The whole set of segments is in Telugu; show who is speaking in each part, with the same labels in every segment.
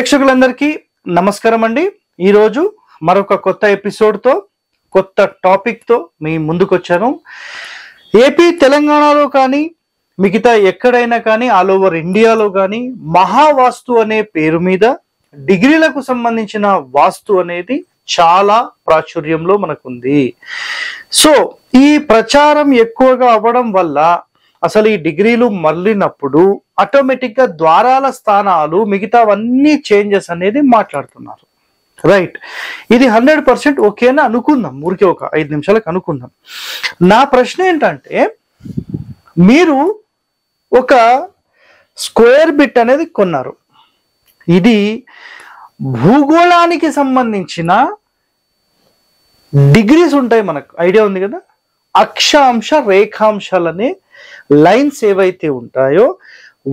Speaker 1: ప్రేక్షకులందరికీ నమస్కారం అండి. ఈరోజు మరొక కొత్త ఎపిసోడ్తో కొత్త టాపిక్తో మీ ముందుకు వచ్చాను. ఏపీ తెలంగాణలో కానీ మిగతా ఎక్కడైనా కానీ ఆల్ ఓవర్ ఇండియాలో కానీ మహావాస్తు అనే పేరు మీద డిగ్రీలకు సంబంధించిన వాస్తు అనేది చాలా ప్రాచుర్యంలో మనకుంది. సో ఈ ప్రచారం ఎక్కువగా అవ్వడం వల్ల అసలు ఈ డిగ్రీలు మళ్ళినప్పుడు ఆటోమేటిక్ గా ద్వారాల స్థానాలు మిగతావన్నీ చేంజెస్ అనేది మాట్లాడుతున్నారు. రైట్, ఇది 100% ఓకేనా అనుకుందాం, ఊరికే ఒక 5 నిమిషాలకు అనుకుందాం. నా ప్రశ్న ఏంటంటే, మీరు ఒక స్క్వేర్ బిట్ అనేది కొన్నారు. ఇది భూగోళానికి సంబంధించిన డిగ్రీస్ ఉంటాయి, మనకు ఐడియా ఉంది కదా. అక్షాంశ రేఖాంశాలనే లైన్స్ ఏవైతే ఉంటాయో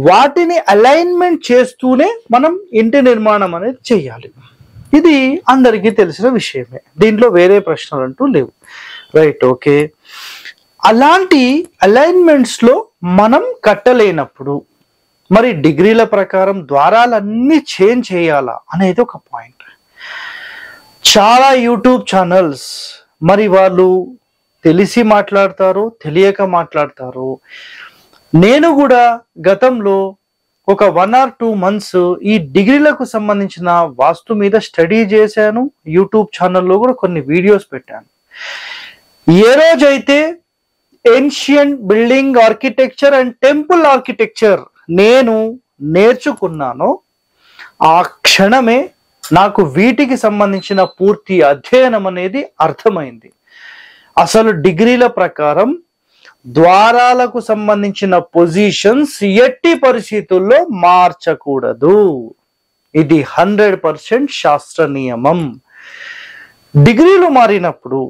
Speaker 1: వాటిని అలైన్మెంట్ చేస్తూనే మనం ఇంటి నిర్మాణం అనేది చేయాలి. ఇది అందరికీ తెలిసిన విషయమే, దీంట్లో వేరే ప్రశ్నలు అంటూ లేవు. Right, okay. అలాంటి అలైన్మెంట్స్ లో మనం కట్టలేనప్పుడు మరి డిగ్రీల ప్రకారం ద్వారాలన్నీ చేంజ్ చేయాలా అనేది ఒక పాయింట్. చాలా యూట్యూబ్ ఛానల్స్ మరి వాళ్ళు తెలిసి మాట్లాడతారు, తెలియక మాట్లాడతారు. నేను కూడా గతంలో ఒక 1 or 2 months ఈ డిగ్రీలకు సంబంధించిన వాస్తు మీద స్టడీ చేశాను. యూట్యూబ్ ఛానల్లో కూడా కొన్ని వీడియోస్ పెట్టాను. ఏ రోజైతే ancient building architecture and temple architecture నేను నేర్చుకున్నానో ఆ క్షణమే నాకు వీటికి సంబంధించిన పూర్తి అధ్యయనం అనేది అర్థమైంది. అసలు డిగ్రీల ప్రకారం ద్వారాలకు సంబంధించిన పొజిషన్స్ ఎట్టి పరిస్థితుల్లో మార్చకూడదు. ఇది 100% శాస్త్ర నియమం. డిగ్రీలు మారినప్పుడు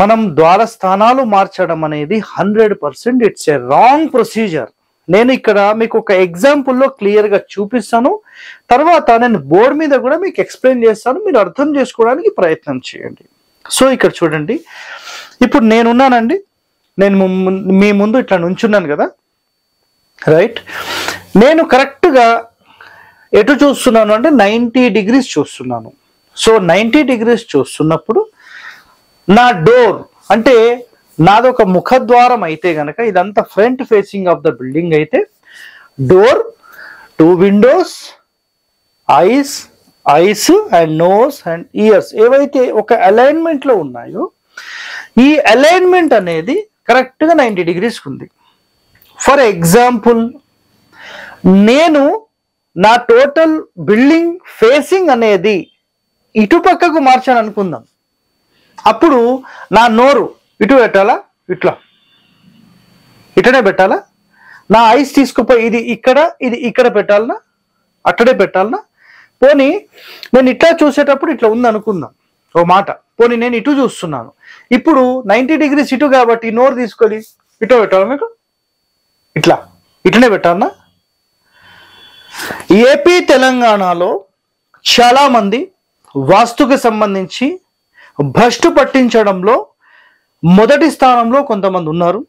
Speaker 1: మనం ద్వార స్థానాలు మార్చడం అనేది 100% ఇట్స్ ఏ రాంగ్ ప్రొసీజర్. నేను ఇక్కడ మీకు ఒక ఎగ్జాంపుల్లో క్లియర్గా చూపిస్తాను, తర్వాత నేను బోర్డు మీద కూడా మీకు ఎక్స్ప్లెయిన్ చేస్తాను, మీరు అర్థం చేసుకోవడానికి ప్రయత్నం చేయండి. సో ఇక్కడ చూడండి, ఇప్పుడు నేనున్నానండి, నేను మీ ముందు ఇట్లా నుంచున్నాను కదా. రైట్, నేను కరెక్ట్గా ఎటు చూస్తున్నాను అంటే 90 degrees చూస్తున్నాను. సో 90 degrees చూస్తున్నప్పుడు నా డోర్ అంటే నాదొక ముఖద్వారం అయితే గనక, ఇదంతా front facing of the building అయితే door, 2 windows, eyes and noses and ears ఏవైతే ఒక అలైన్మెంట్ లో ఉన్నాయో ఈ అలైన్మెంట్ అనేది కరెక్ట్ గా 90 degrees ఉంది. ఫర్ ఎగ్జాంపుల్, నేను నా టోటల్ బిల్డింగ్ ఫేసింగ్ అనేది ఇటు పక్కకు మార్చాను అనుకుందాం. అప్పుడు నా నోరు ఇటు పెట్టాలా, ఇటనే పెట్టాలా? నా ఐస్ తీసుకుపోయి ఇది ఇక్కడ పెట్టాలనా, అట్టడే పెట్టాలనా? పోనీ నేను ఇట్లా చూసేటప్పుడు ఇట్లా ఉంది అనుకుందాం ఓ మాట. పోనీ నేను ఇటు చూస్తున్నాను, ఇప్పుడు 90 degrees ఇటు కాబట్టి నోరు తీసుకొని ఇటు పెట్టాలా? మీకు ఇట్లనే పెట్టాలనా? ఏపీ తెలంగాణలో చాలా మంది వాస్తుకు సంబంధించి భ్రష్టు పట్టించడంలో మొదటి స్థానంలో కొంతమంది ఉన్నారు.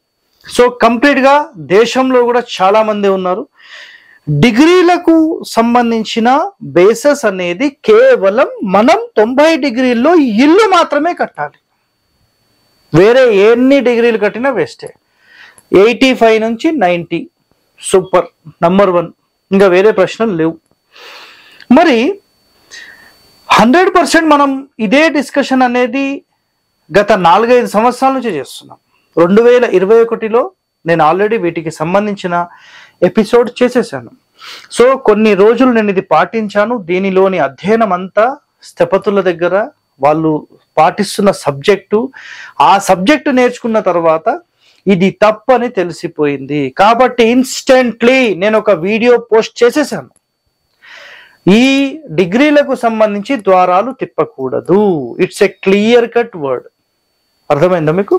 Speaker 1: సో కంప్లీట్గా దేశంలో కూడా చాలా మంది ఉన్నారు. డిగ్రీలకు సంబంధించిన బేసెస్ అనేది కేవలం మనం 90 degreesలో ఇల్లు మాత్రమే కట్టాలి. వేరే ఎన్ని డిగ్రీలు కట్టినా వేస్టే. 85 నుంచి 90 సూపర్, నంబర్ 1, ఇంకా వేరే ప్రశ్నలు లేవు. మరి 100% మనం ఇదే డిస్కషన్ అనేది గత 4-5 సంవత్సరాల నుంచి చేస్తున్నాం. 2021లో నేను ఆల్రెడీ వీటికి సంబంధించిన ఎపిసోడ్ చేసేసాను. సో కొన్ని రోజులు నేను ఇది పాటించాను. దీనిలోని అధ్యయనం అంతా స్థపతుల దగ్గర వాళ్ళు పాటిస్తున్న సబ్జెక్టు, ఆ సబ్జెక్టు నేర్చుకున్న తర్వాత ఇది తప్పని తెలిసిపోయింది. కాబట్టి ఇన్స్టెంట్లీ నేను ఒక వీడియో పోస్ట్ చేసేసాను. ఈ డిగ్రీలకు సంబంధించి ద్వారాలు తిప్పకూడదు. It's a clear cut word. అర్థమైందా మీకు?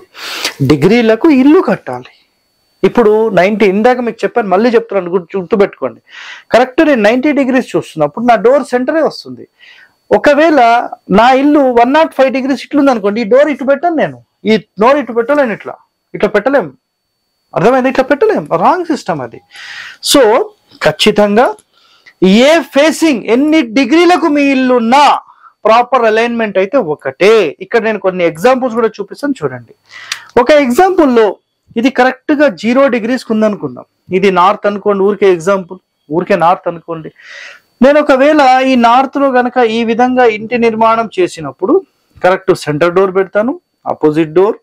Speaker 1: డిగ్రీలకు ఇల్లు కట్టాలి. ఇప్పుడు 90, ఇందాక మీకు చెప్పాను, మళ్ళీ చెప్తున్నాను, గుర్తుపెట్టుకోండి. కరెక్ట్ నేను 90 degrees చూస్తున్నప్పుడు నా డోర్ సెంటరే వస్తుంది. ఒకవేళ నా ఇల్లు 105 degrees ఇట్లుంది అనుకోండి, ఈ డోర్ ఇటు పెట్టాను, నేను ఈ డోర్ ఇటు పెట్టలేను, ఇట్లా పెట్టలేం. అర్థమైంది? ఇట్లా పెట్టలేం, రాంగ్ సిస్టమ్ అది. సో ఖచ్చితంగా ఏ ఫేసింగ్ ఎన్ని డిగ్రీలకు మీ ఇల్లున్నా ప్రాపర్ అలైన్మెంట్ అయితే ఒకటే. ఇక్కడ నేను కొన్ని ఎగ్జాంపుల్స్ కూడా చూపిస్తాను చూడండి. ఒక ఎగ్జాంపుల్లో ఇది కరెక్ట్ గా 0 degrees ఉందనుకుందాం. ఇది నార్త్ అనుకోండి, ఊరికే ఎగ్జాంపుల్, ఊరికే నార్త్ అనుకోండి. నేను ఒకవేళ ఈ నార్త్ లో గనక ఈ విధంగా ఇంటి నిర్మాణం చేసినప్పుడు కరెక్ట్ సెంటర్ డోర్ పెడతాను, అపోజిట్ డోర్,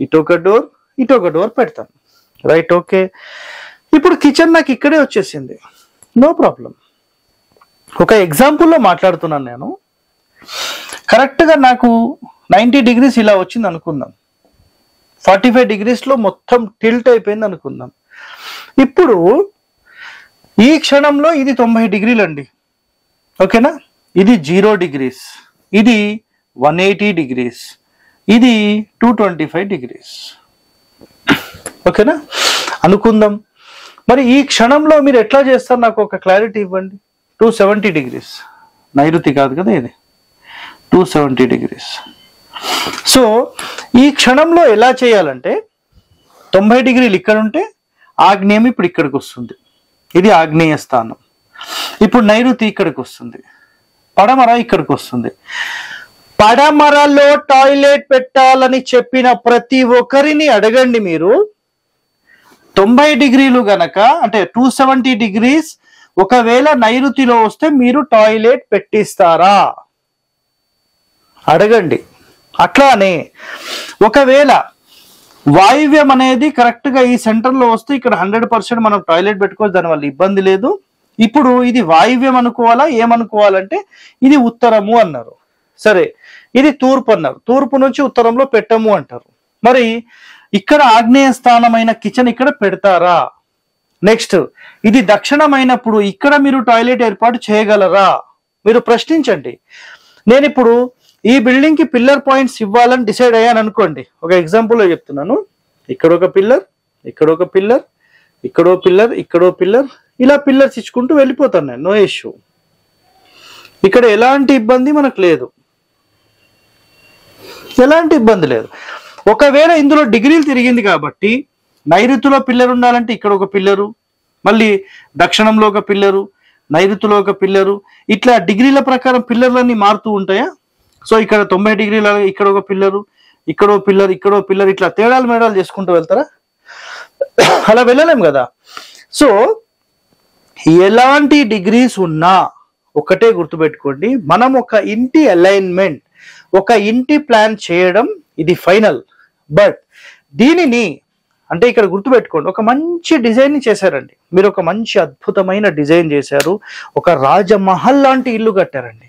Speaker 1: ఇటొక డోర్ పెడతాను. Right, okay. ఇప్పుడు కిచెన్ నాకు ఇక్కడే వచ్చేసింది, నో ప్రాబ్లం. ఒక ఎగ్జాంపుల్లో మాట్లాడుతున్నాను నేను. కరెక్ట్ గా నాకు 90 degrees ఇలా వచ్చింది అనుకుందాం, 45 degrees లో మొత్తం టిల్ట్ అయిపోయింది అనుకుందాం. ఇప్పుడు ఈ క్షణంలో ఇది 90 degrees అండి, ఓకేనా. ఇది 0 degrees, ఇది 180 degrees, ఇది 225 degrees, ఓకేనా అనుకుందాం. మరి ఈ క్షణంలో మీరు ఎట్లా చేస్తారు నాకు ఒక క్లారిటీ ఇవ్వండి. 270 degrees, నైరుతి కాదు కదా ఇది, 270 degrees. సో ఈ క్షణంలో ఎలా చేయాలంటే 90 degrees ఇక్కడ ఉంటే ఆగ్నేయం ఇప్పుడు ఇక్కడికి వస్తుంది, ఇది ఆగ్నేయ స్థానం. ఇప్పుడు నైరుతి ఇక్కడికి వస్తుంది, పడమర ఇక్కడికి వస్తుంది. పడమరలో టాయిలెట్ పెట్టాలని చెప్పిన ప్రతి ఒక్కరిని అడగండి మీరు, 90 degrees గనక అంటే 270 degrees ఒకవేళ నైరుతిలో వస్తే మీరు టాయిలెట్ పెట్టిస్తారా అడగండి. అట్లానే ఒకవేళ వాయువ్యం అనేది కరెక్ట్ గా ఈ సెంటర్ లో వస్తే ఇక్కడ 100% మనం టాయిలెట్ పెట్టుకోవచ్చు, దానివల్ల ఇబ్బంది లేదు. ఇప్పుడు ఇది వాయువ్యం అనుకోవాలా, ఏమనుకోవాలంటే ఇది ఉత్తరము అన్నారు, సరే. ఇది తూర్పు అన్నారు, తూర్పు నుంచి ఉత్తరంలో పెట్టము అంటారు. మరి ఇక్కడ ఆగ్నేయ స్థానమైన కిచెన్ ఇక్కడ పెడతారా? నెక్స్ట్ ఇది దక్షిణమైనప్పుడు ఇక్కడ మీరు టాయిలెట్ ఏర్పాటు చేయగలరా? మీరు ప్రశ్నించండి. నేను ఇప్పుడు ఈ బిల్డింగ్ కి పిల్లర్ పాయింట్స్ ఇవ్వాలని డిసైడ్ అయ్యాను అనుకోండి. ఒక ఎగ్జాంపుల్ చెప్తున్నాను, ఇక్కడ ఒక పిల్లర్, ఇక్కడ ఒక పిల్లర్, ఇక్కడో పిల్లర్, ఇక్కడో పిల్లర్, ఇలా పిల్లర్స్ ఇచ్చుకుంటూ వెళ్ళిపోతాను నేను, నో ఇష్యూ. ఇక్కడ ఎలాంటి ఇబ్బంది మనకు లేదు, ఎలాంటి ఇబ్బంది లేదు. ఒకవేళ ఇందులో డిగ్రీలు తిరిగింది కాబట్టి నైరుతిలో పిల్లర్ ఉండాలంటే ఇక్కడ ఒక పిల్లరు, మళ్ళీ దక్షిణంలో ఒక పిల్లరు, నైరుతిలో ఒక పిల్లరు, ఇట్లా డిగ్రీల ప్రకారం పిల్లర్లన్నీ మారుతూ ఉంటాయా? సో ఇక్కడ 90 degrees ఇక్కడ ఒక పిల్లరు, ఇక్కడో పిల్లర్, ఇక్కడో పిల్లర్, ఇట్లా తేడాలు మేడాలు చేసుకుంటూ వెళ్తారా? అలా వెళ్ళలేం కదా. సో ఎలాంటి డిగ్రీస్ ఉన్నా ఒకటే గుర్తుపెట్టుకోండి, మనం ఒక ఇంటి అలైన్మెంట్, ఒక ఇంటి ప్లాన్ చేయడం ఇది ఫైనల్. బట్ దీనిని అంటే ఇక్కడ గుర్తుపెట్టుకోండి, ఒక మంచి డిజైన్ చేశారండి మీరు, ఒక మంచి అద్భుతమైన డిజైన్ చేశారు, ఒక రాజమహల్ లాంటి ఇల్లు కట్టారండి.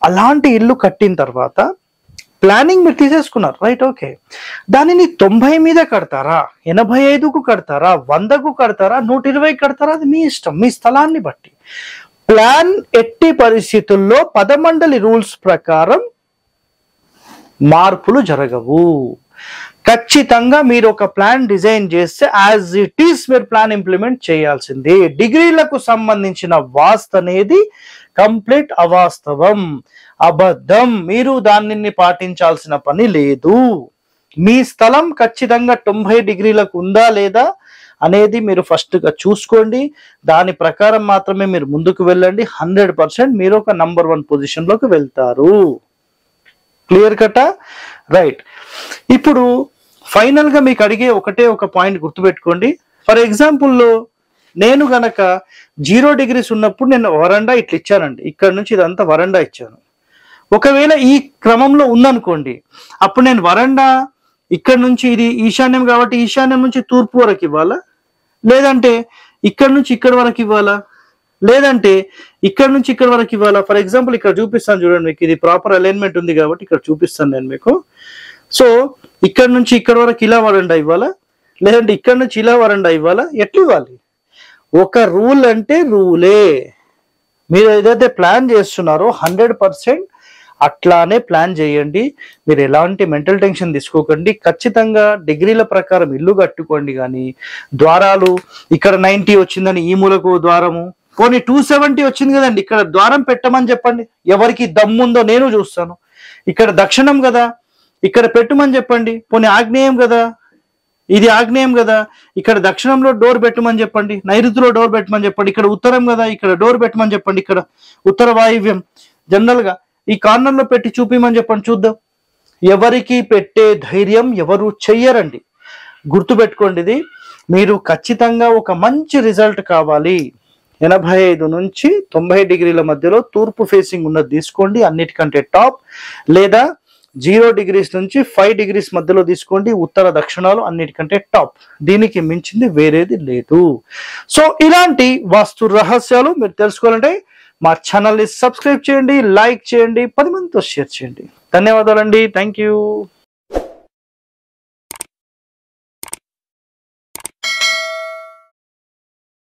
Speaker 1: అలాంటి ఇల్లు కట్టిన తర్వాత ప్లానింగ్ మీరు తీసేసుకున్నారు, రైట్, ఓకే. దానిని 90 మీద కడతారా, 85కు కడతారా, 100కు కడతారా, 120 కడతారా, అది మీ ఇష్టం, మీ స్థలాన్ని బట్టి. ప్లాన్ ఎట్టి పరిస్థితుల్లో 10 మండలి రూల్స్ ప్రకారం మార్పులు జరగవు. ఖచ్చితంగా మీరు ఒక ప్లాన్ డిజైన్ చేస్తే యాజ్ ఇట్ ఈస్ మీరు ప్లాన్ ఇంప్లిమెంట్ చేయాల్సిందే. డిగ్రీలకు సంబంధించిన వాస్తు అనేది కంప్లీట్ అవాస్తవం, అబద్ధం. మీరు దానిని పాటించాల్సిన పని లేదు. మీ స్థలం ఖచ్చితంగా 90 degrees ఉందా లేదా అనేది మీరు ఫస్ట్ గా చూసుకోండి, దాని ప్రకారం మాత్రమే మీరు ముందుకు వెళ్ళండి. 100% మీరు ఒక నంబర్ 1 పొజిషన్ లోకి వెళ్తారు. క్లియర్ కటా? రైట్. ఇప్పుడు ఫైనల్ గా మీకు అడిగే ఒకటే ఒక పాయింట్ గుర్తుపెట్టుకోండి. ఫర్ ఎగ్జాంపుల్లో నేను గనక 0 degrees ఉన్నప్పుడు నేను వరండా ఇట్లా ఇచ్చానండి, ఇక్కడ నుంచి ఇదంతా వరండా ఇచ్చాను. ఒకవేళ ఈ క్రమంలో ఉందనుకోండి, అప్పుడు నేను వరండా ఇక్కడ నుంచి, ఇది ఈశాన్యం కాబట్టి ఈశాన్యం నుంచి తూర్పు వరకు ఇవ్వాలా, లేదంటే ఇక్కడ నుంచి ఇక్కడ వరకు ఇవ్వాలా, లేదంటే ఇక్కడ నుంచి ఇక్కడ వరకు ఇవ్వాలా? ఫర్ ఎగ్జాంపుల్ ఇక్కడ చూపిస్తాను చూడండి, మీకు ఇది ప్రాపర్ అలైన్మెంట్ ఉంది కాబట్టి ఇక్కడ చూపిస్తాను నేను మీకు. సో ఇక్కడ నుంచి ఇక్కడ వరకు ఇలా వరండా ఇవ్వాలా, లేదంటే ఇక్కడ నుంచి ఇలా వరండా ఇవ్వాలా? ఎట్లా ఇవ్వాలి? ఒక రూల్ అంటే రూలే. మీరు ఏదైతే ప్లాన్ చేస్తున్నారో 100% అట్లానే ప్లాన్ చేయండి. మీరు ఎలాంటి మెంటల్ టెన్షన్ తీసుకోకండి. ఖచ్చితంగా డిగ్రీల ప్రకారం ఇల్లు కట్టుకోండి. కానీ ద్వారాలు ఇక్కడ 90 వచ్చిందని ఈ మూలకు ద్వారము, పోనీ 270 వచ్చింది కదండి, ఇక్కడ ద్వారం పెట్టమని చెప్పండి. ఎవరికి దమ్ముందో నేను చూస్తాను. ఇక్కడ దక్షిణం కదా, ఇక్కడ పెట్టమని చెప్పండి. పోనీ ఆగ్నేయం కదా, ఇది ఆగ్నేయం కదా, ఇక్కడ దక్షిణంలో డోర్ పెట్టమని చెప్పండి, నైరుతిలో డోర్ పెట్టమని చెప్పండి. ఇక్కడ ఉత్తరం కదా, ఇక్కడ డోర్ పెట్టమని చెప్పండి. ఇక్కడ ఉత్తర వాయువ్యం జనరల్ గా ఈ కార్నర్ లో పెట్టి చూపిమని చెప్పండి, చూద్దాం. ఎవరికి పెట్టే ధైర్యం ఎవరు చెయ్యరండి. గుర్తుపెట్టుకోండి, ఇది మీరు ఖచ్చితంగా ఒక మంచి రిజల్ట్ కావాలి. 85 నుంచి 90 డిగ్రీల మధ్యలో తూర్పు ఫేసింగ్ ఉన్నది తీసుకోండి, అన్నిటికంటే టాప్. లేదా 0 డిగ్రీస్ నుంచి 5 డిగ్రీస్ మధ్యలో తీసుకోండి, ఉత్తర దక్షిణాలు అన్నిటికంటే టాప్. దీనికి మించింది వేరేది లేదు. సో ఇలాంటి వాస్తు రహస్యాలు మీరు తెలుసుకోవాలంటే మా ఛానల్ని సబ్స్క్రైబ్ చేయండి, లైక్ చేయండి, 10 మందితో షేర్ చేయండి. ధన్యవాదాలండి. Thank you.